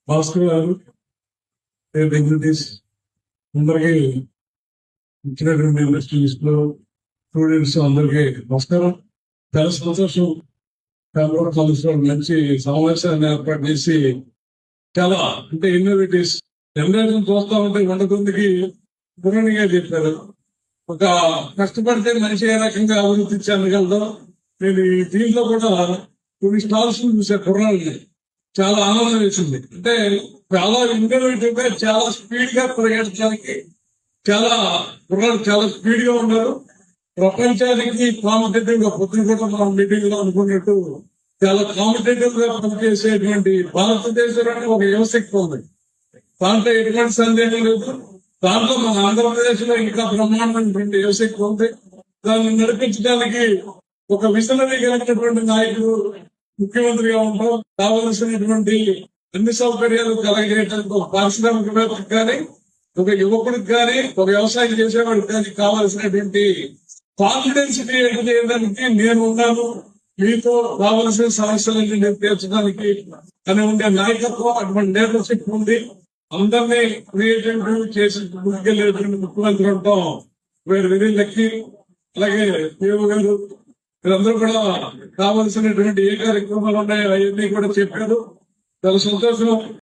భాస్కర్ గారు, ఎగ్జిక్యూటివ్స్ అందరికీ ఇచ్చినటువంటి ఇండస్ట్రీస్ లో స్టూడెంట్స్ అందరికీ నమస్కారం. చాలా సంతోషం. ఫ్యామిలీ కాలేజ్ లో మంచి సమావేశాన్ని ఏర్పాటు చేసి చాలా అంటే ఇన్నోవేటివ్స్ జనరేషన్ చూస్తా ఉంటే 100 పూర్ణంగా చెప్పారు. ఒక కష్టపడితే మనిషి ఏ రకంగా అభివృద్ధి చెందగలదో నేను ఈ దీంట్లో కూడా కొన్ని స్టాల్స్ చూసే కుర్రాళ్ళని చాలా ఆనందం వేసింది. అంటే చాలా ఇన్నోవేటివ్ గా చాలా స్పీడ్ గా పరిగెత్తడానికి చాలా కుర్రాళ్ళు చాలా స్పీడ్ గా ఉన్నారు. ప్రపంచానికి కాంపిటేటివ్ గా పొద్దున కూడా మనం మీటింగ్ లో అనుకున్నట్టు చాలా కాంపిటేటివ్ గా పనిచేసేటువంటి భారతదేశంలో ఒక యువశక్తి ఉంది. దాంట్లో ఎటువంటి సందేహం లేదు. దాంట్లో మన ఆంధ్రప్రదేశ్ లో ఇంకా బ్రహ్మాండమైనటువంటి యువశక్తి ఉంది. దాన్ని నడిపించడానికి ఒక విజనరీ కలిగినటువంటి నాయకుడు ముఖ్యమంత్రిగా ఉంటాం. కావలసినటువంటి అన్ని సౌకర్యాలు కలగజేయడానికి ఒక పారిశ్రామికవేత్తకు కానీ, ఒక యువకుడికి కానీ, ఒక వ్యవసాయం చేసేవాడికి కానీ కావలసినటువంటి కాన్ఫిడెన్స్ క్రియేట్ చేయడానికి నేను ఉన్నాను. మీతో కావలసిన సమస్యలన్నీ నేను తీర్చడానికి అని ఉండే నాయకత్వం, అటువంటి లీడర్షిప్ ఉంది. అందరినీ క్రియేటివ్ చేసి ముందుకెళ్ళేటువంటి ముఖ్యమంత్రి ఉంటాం. వీరు వెరీ లక్కీ. అలాగే దేవు గారు వీరందరూ కూడా కావలసినటువంటి ఏ కార్యక్రమాలు ఉన్నాయో అవన్నీ కూడా చెప్పారు. చాలా సంతోషం.